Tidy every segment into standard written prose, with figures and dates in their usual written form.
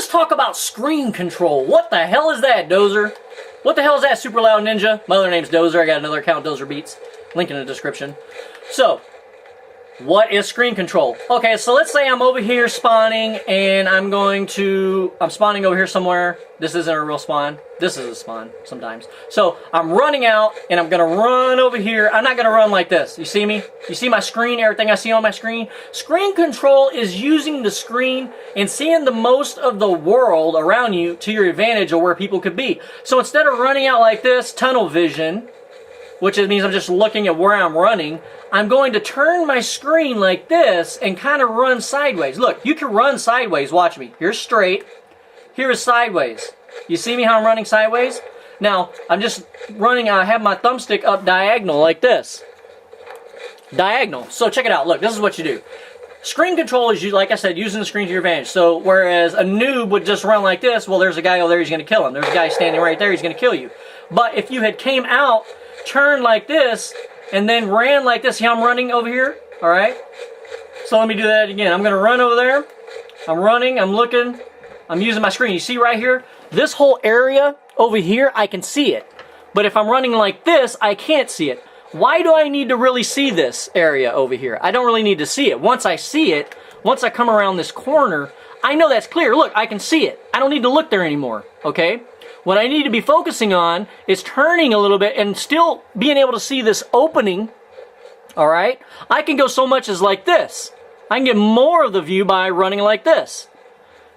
let's talk about screen control. What the hell is that, Dozer? What the hell is that, Super Loud Ninja? My other name's Dozer. I got another account, Dozer Beats. Link in the description. So, what is screen control? Okay, so let's say I'm over here spawning, and I'm spawning over here somewhere. This isn't a real spawn. This is a spawn sometimes. So I'm running out, and I'm gonna run over here. I'm not gonna run like this. You see me? You see my screen, everything I see on my screen? Screen control is using the screen and seeing the most of the world around you to your advantage of where people could be. So instead of running out like this, tunnel vision, which means I'm just looking at where I'm running, I'm going to turn my screen like this and kind of run sideways. Look, you can run sideways. Watch me. Here's straight. Here is sideways. You see me how I'm running sideways? Now, I'm just running, I have my thumbstick up diagonal like this. Diagonal. So check it out. Look, this is what you do. Screen control is, like I said, using the screen to your advantage. So whereas a noob would just run like this, well, there's a guy over there, he's going to kill him. There's a guy standing right there, he's going to kill you. But if you had came out, turned like this, and then ran like this, see how I'm running over here? All right? So let me do that again. I'm going to run over there. I'm running, I'm looking, I'm using my screen. You see right here? This whole area over here, I can see it. But if I'm running like this, I can't see it. Why do I need to really see this area over here? I don't really need to see it. Once I see it, once I come around this corner, I know that's clear. Look, I can see it. I don't need to look there anymore, okay? What I need to be focusing on is turning a little bit and still being able to see this opening, all right? I can go so much as like this. I can get more of the view by running like this.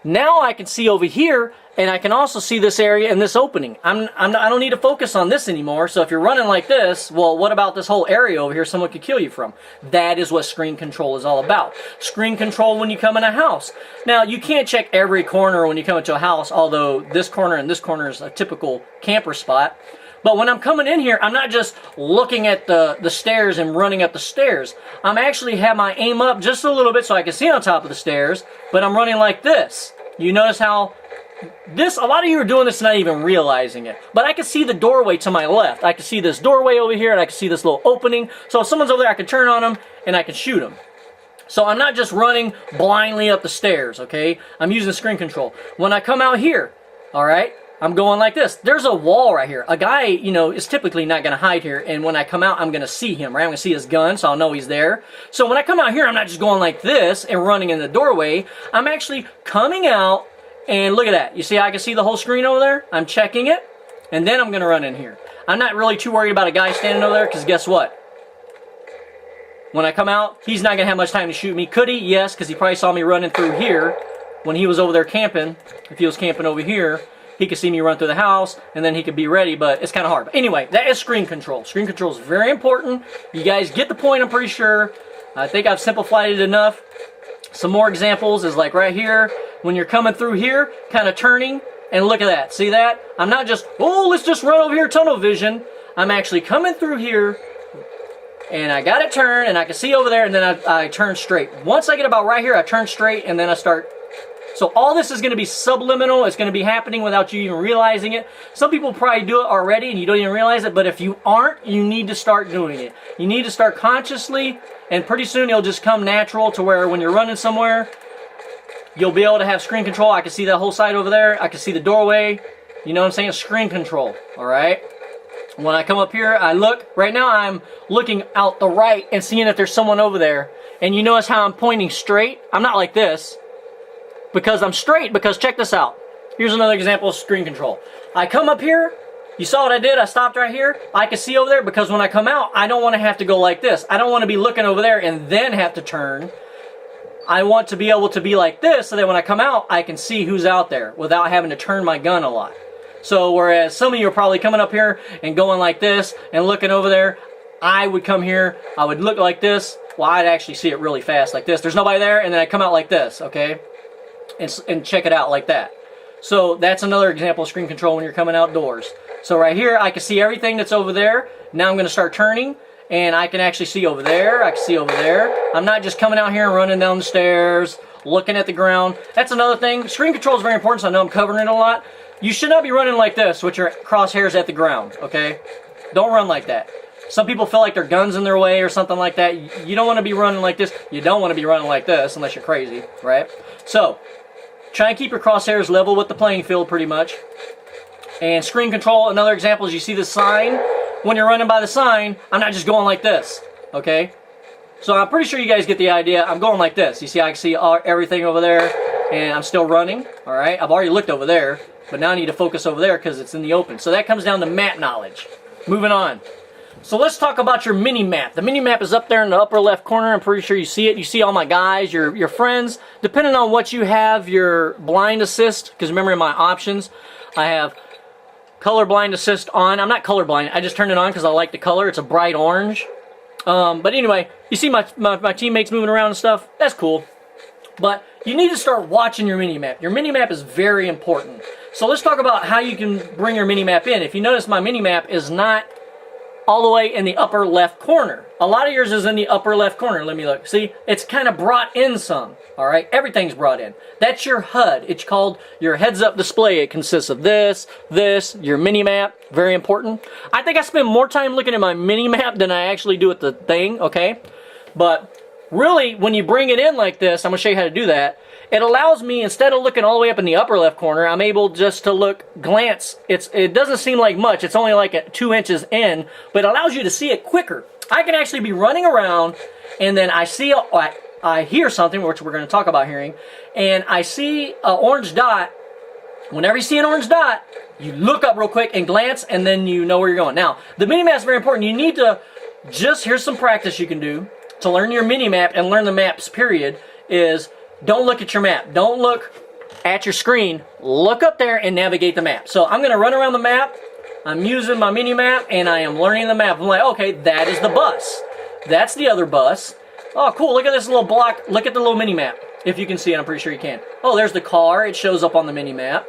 Now I can see over here, and I can also see this area and this opening. I don't need to focus on this anymore, so if you're running like this, well, what about this whole area over here someone could kill you from? That is what screen control is all about. Screen control when you come in a house. Now, you can't check every corner when you come into a house, although this corner and this corner is a typical camper spot. But when I'm coming in here, I'm not just looking at the stairs and running up the stairs. I'm actually have my aim up just a little bit so I can see on top of the stairs, but I'm running like this. You notice how a lot of you are doing this and not even realizing it. But I can see the doorway to my left. I can see this doorway over here, and I can see this little opening. So if someone's over there, I can turn on them, and I can shoot them. So I'm not just running blindly up the stairs, okay? I'm using screen control. When I come out here, all right, I'm going like this. There's a wall right here. A guy, you know, is typically not going to hide here, and when I come out, I'm going to see him, right? I'm going to see his gun, so I'll know he's there. So when I come out here, I'm not just going like this and running in the doorway. I'm actually coming out, and look at that. You see how I can see the whole screen over there? I'm checking it, and then I'm going to run in here. I'm not really too worried about a guy standing over there, because guess what? When I come out, he's not going to have much time to shoot me. Could he? Yes, because he probably saw me running through here when he was over there camping. If he was camping over here, he could see me run through the house, and then he could be ready, but it's kind of hard. But anyway, that is screen control. Screen control is very important. You guys get the point, I'm pretty sure. I think I've simplified it enough. Some more examples is like right here, when you're coming through here, kind of turning, and look at that. See that? I'm not just, oh, let's just run over here, tunnel vision. I'm actually coming through here, and I got it turned, and I can see over there, and then I turn straight. Once I get about right here, I turn straight, and then I start. So all this is going to be subliminal. It's going to be happening without you even realizing it. Some people probably do it already, and you don't even realize it, but if you aren't, you need to start doing it. You need to start consciously, and pretty soon it'll just come natural to where when you're running somewhere, you'll be able to have screen control. I can see that whole side over there. I can see the doorway. You know what I'm saying? Screen control, all right? When I come up here, I look. Right now, I'm looking out the right and seeing if there's someone over there. And you notice how I'm pointing straight? I'm not like this. Because I'm straight, because check this out. Here's another example of screen control. I come up here. You saw what I did? I stopped right here. I can see over there because when I come out, I don't want to have to go like this. I don't want to be looking over there and then have to turn. I want to be able to be like this so that when I come out, I can see who's out there without having to turn my gun a lot. So whereas some of you are probably coming up here and going like this and looking over there, I would come here, I would look like this. Well, I'd actually see it really fast like this. There's nobody there, and then I come out like this, okay? And check it out like that. So that's another example of screen control when you're coming outdoors. So right here, I can see everything that's over there. Now I'm going to start turning, and I can actually see over there. I can see over there. I'm not just coming out here and running down the stairs, looking at the ground. That's another thing. Screen control is very important, so I know I'm covering it a lot. You should not be running like this with your crosshairs at the ground, okay? Don't run like that. Some people feel like their gun's in their way or something like that. You don't want to be running like this. You don't want to be running like this unless you're crazy, right? So, Try and keep your crosshairs level with the playing field pretty much. And screen control, another example is you see the sign. When you're running by the sign, I'm not just going like this, okay? So I'm pretty sure you guys get the idea. I'm going like this. You see, I can see everything over there, and I'm still running, all right? I've already looked over there, but now I need to focus over there because it's in the open. So that comes down to map knowledge. Moving on. So let's talk about your mini-map. The mini-map is up there in the upper left corner. I'm pretty sure you see it. You see all my guys, your friends. Depending on what you have, your blind assist, because remember in my options, I have color blind assist on. I'm not colorblind. I just turned it on because I like the color. It's a bright orange. But anyway, you see my teammates moving around and stuff. That's cool. But you need to start watching your mini-map. Your mini-map is very important. So let's talk about how you can bring your mini-map in. If you notice, my mini-map is not all the way in the upper left corner. A lot of yours is in the upper left corner. Let me look. See, it's kind of brought in some. All right, everything's brought in. That's your HUD. It's called your heads-up display. It consists of this, your mini-map. Very important. I think I spend more time looking at my mini-map than I actually do at the thing, okay? But really, when you bring it in like this, I'm going to show you how to do that. It allows me, instead of looking all the way up in the upper left corner, I'm able just to glance. It doesn't seem like much. It's only like 2 inches in, but it allows you to see it quicker. I can actually be running around, and then I hear something, which we're going to talk about hearing, and I see an orange dot. Whenever you see an orange dot, you look up real quick and glance, and then you know where you're going. Now, the mini-map is very important. You need to here's some practice you can do to learn your mini-map and learn the maps, period, is don't look at your map. Don't look at your screen. Look up there and navigate the map. So I'm going to run around the map. I'm using my mini-map, and I am learning the map. I'm like, okay, that is the bus. That's the other bus. Oh, cool. Look at this little block. Look at the little mini-map. If you can see it, I'm pretty sure you can. Oh, there's the car. It shows up on the mini-map.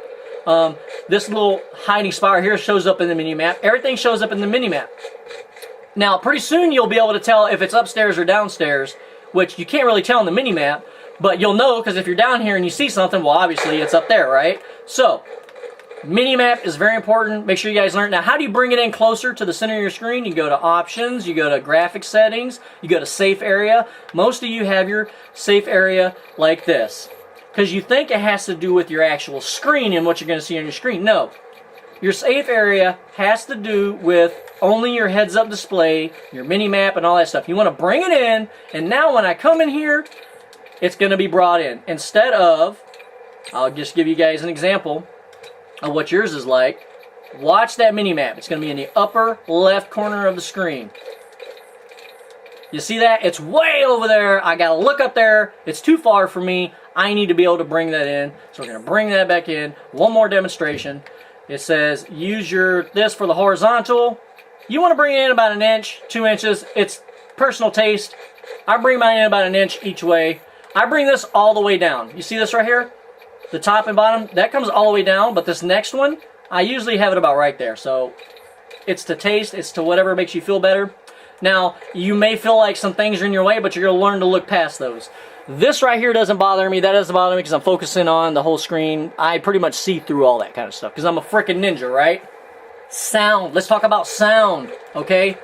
This little hiding spot here shows up in the mini-map. Everything shows up in the mini-map. Now, pretty soon you'll be able to tell if it's upstairs or downstairs, which you can't really tell in the mini-map, but you'll know because if you're down here and you see something, well, obviously it's up there, right? So, mini-map is very important. Make sure you guys learn. Now, how do you bring it in closer to the center of your screen? You go to Options, you go to Graphics Settings, you go to Safe Area. Most of you have your safe area like this because you think it has to do with your actual screen and what you're going to see on your screen. No. Your safe area has to do with only your heads-up display, your mini-map, and all that stuff. You want to bring it in, and now when I come in here, it's going to be brought in. Instead of, I'll just give you guys an example of what yours is like. Watch that mini-map. It's going to be in the upper left corner of the screen. You see that? It's way over there. I got to look up there. It's too far for me. I need to be able to bring that in. So we're going to bring that back in. One more demonstration. It says use this for the horizontal. You want to bring it in about 1 inch, 2 inches. It's personal taste. I bring mine in about 1 inch each way. I bring this all the way down. You see this right here? The top and bottom, that comes all the way down, but this next one, I usually have it about right there. So it's to taste, it's to whatever makes you feel better. Now, you may feel like some things are in your way, but you're going to learn to look past those. This right here doesn't bother me. That doesn't bother me because I'm focusing on the whole screen. I pretty much see through all that kind of stuff because I'm a freaking ninja, right? Sound. Let's talk about sound, okay?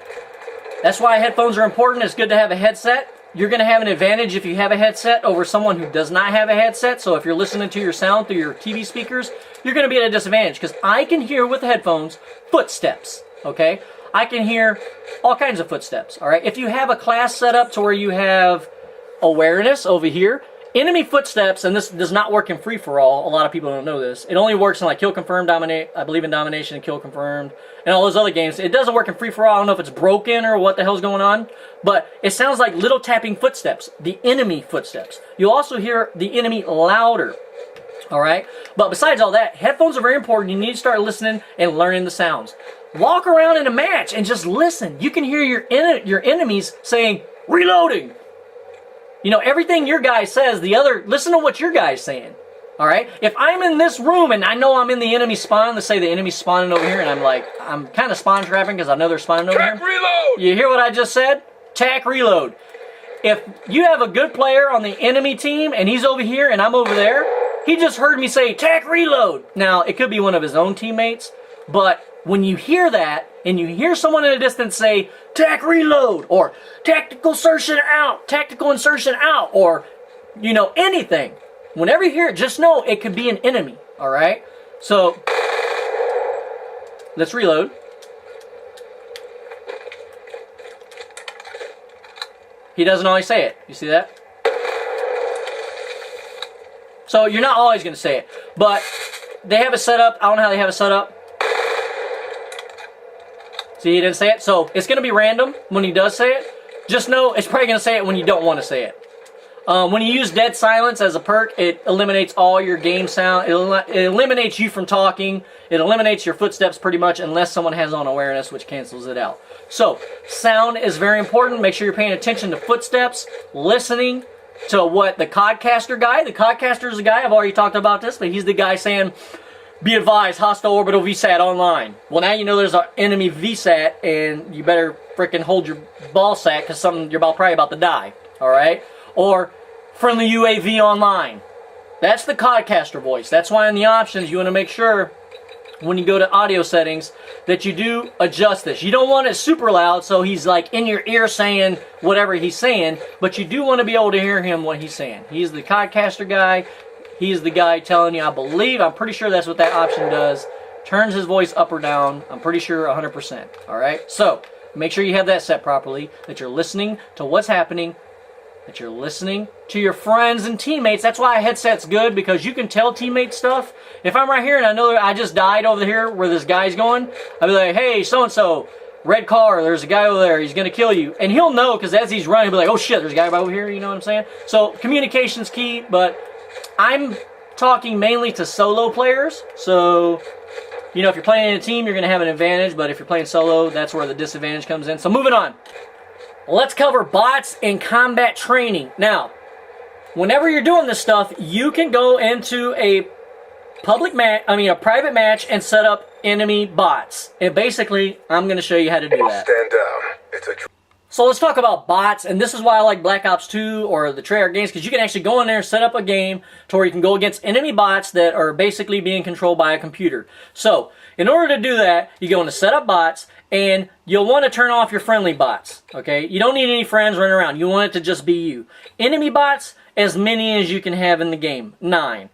That's why headphones are important. It's good to have a headset. You're going to have an advantage if you have a headset over someone who does not have a headset. So if you're listening to your sound through your TV speakers, you're going to be at a disadvantage because I can hear with the headphones footsteps, okay? I can hear all kinds of footsteps, all right? If you have a class set up to where you have awareness over here, enemy footsteps, and this does not work in free-for-all. A lot of people don't know this. It only works in like Kill Confirmed, Dominate. I believe in Domination and Kill Confirmed, and all those other games. It doesn't work in free-for-all. I don't know if it's broken or what the hell's going on, but it sounds like little tapping footsteps, the enemy footsteps. You'll also hear the enemy louder. All right? But besides all that, headphones are very important. You need to start listening and learning the sounds. Walk around in a match and just listen. You can hear your enemies saying, reloading. You know, everything your guy says, listen to what your guy's saying. All right? If I'm in this room and I know I'm in the enemy spawn, let's say the enemy's spawning over here, and I'm kind of spawn trapping because I know they're spawning over here. Reload! You hear what I just said? Tac reload. If you have a good player on the enemy team and he's over here and I'm over there, he just heard me say tac reload. Now, it could be one of his own teammates, but when you hear that and you hear someone in the distance say tac reload or tactical insertion out, or you know, anything, Whenever you hear it, just know it could be an enemy, all right? So, let's reload. He doesn't always say it. You see that? So you're not always going to say it. But they have it set up. I don't know how they have it set up. See, he didn't say it. So it's going to be random when he does say it. Just know it's probably going to say it when you don't want to say it. When you use dead silence as a perk, it eliminates all your game sound. It eliminates you from talking. It eliminates your footsteps pretty much unless someone has on awareness, which cancels it out. So, sound is very important. Make sure you're paying attention to footsteps, listening to what the codcaster guy, the codcaster is the guy, I've already talked about this, but he's the guy saying, be advised, hostile orbital VSAT online. Well, now you know there's an enemy VSAT, and you better freaking hold your ball sack because you're probably about to die, all right? Or friendly UAV online. That's the codcaster voice. That's why in the options you want to make sure when you go to audio settings that you do adjust this. You don't want it super loud so he's like in your ear saying whatever he's saying, but you do want to be able to hear him what he's saying. He's the codcaster guy. He's the guy telling you, I'm pretty sure that's what that option does. Turns his voice up or down. I'm pretty sure 100%. All right? So, make sure you have that set properly, that you're listening to what's happening, that you're listening to your friends and teammates. That's why a headset's good, because you can tell teammates stuff. If I'm right here and I know that I just died over here where this guy's going, I'll be like, hey, so-and-so, red car, there's a guy over there, he's going to kill you. And he'll know, because as he's running, he'll be like, oh shit, there's a guy over here, you know what I'm saying? So communication's key, but I'm talking mainly to solo players. So, you know, if you're playing in a team, you're going to have an advantage, but if you're playing solo, that's where the disadvantage comes in. So moving on. Let's cover bots and combat training. Now, whenever you're doing this stuff, you can go into a private match and set up enemy bots. And basically, I'm going to show you how to do that. Stand down. It's a So let's talk about bots, and this is why I like Black Ops 2 or the Treyarch games, because you can actually go in there and set up a game to where you can go against enemy bots that are basically being controlled by a computer. So, in order to do that, you go into Setup Bots, and you'll want to turn off your friendly bots, okay? You don't need any friends running around. You want it to just be you. Enemy bots, as many as you can have in the game. 9.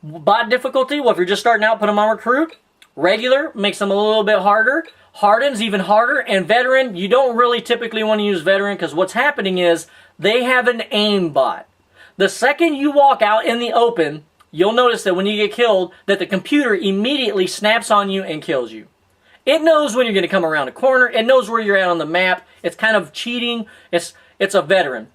Bot difficulty, well, if you're just starting out, put them on Recruit. Regular makes them a little bit harder. Harden's even harder. And Veteran, you don't really typically want to use Veteran, because what's happening is they have an aim bot. The second you walk out in the open, you'll notice that when you get killed, that the computer immediately snaps on you and kills you. It knows when you're going to come around a corner. It knows where you're at on the map. It's kind of cheating. It's a Veteran.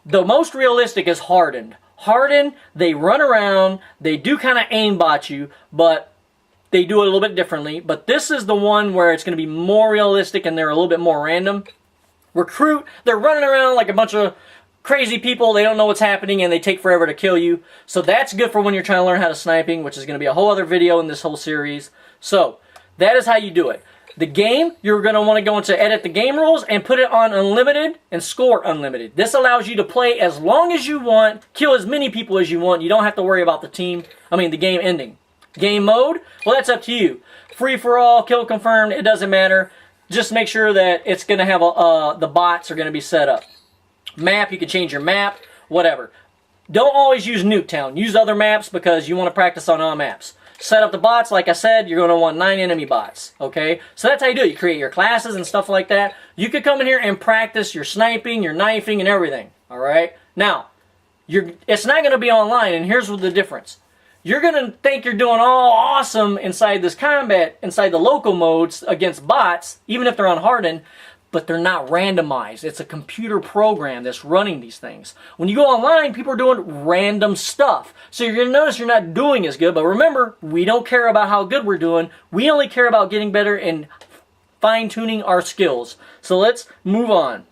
The most realistic is Hardened. Hardened, they run around. They do kind of aimbot you, but they do it a little bit differently. But this is the one where it's going to be more realistic and they're a little bit more random. Recruit, they're running around like a bunch of crazy people. They don't know what's happening and they take forever to kill you. So that's good for when you're trying to learn how to sniping, which is going to be a whole other video in this whole series. So that is how you do it. The game, you're going to want to go into edit the game rules and put it on unlimited and score unlimited. This allows you to play as long as you want, kill as many people as you want. You don't have to worry about the game ending. Game mode, well, that's up to you. Free for all, kill confirmed, it doesn't matter. Just make sure that it's going to have the bots are going to be set up. Map, you can change your map, whatever. Don't always use Nuketown. Use other maps because you want to practice on all maps. Set up the bots, like I said, you're going to want 9 enemy bots, okay? So that's how you do it. You create your classes and stuff like that. You could come in here and practice your sniping, your knifing, and everything, all right? Now, it's not going to be online, and here's the difference. You're going to think you're doing all awesome inside this combat, inside the local modes against bots, even if they're on Hardened, but they're not randomized. It's a computer program that's running these things. When you go online, people are doing random stuff. So you're going to notice you're not doing as good, but remember, we don't care about how good we're doing. We only care about getting better and fine-tuning our skills. So let's move on.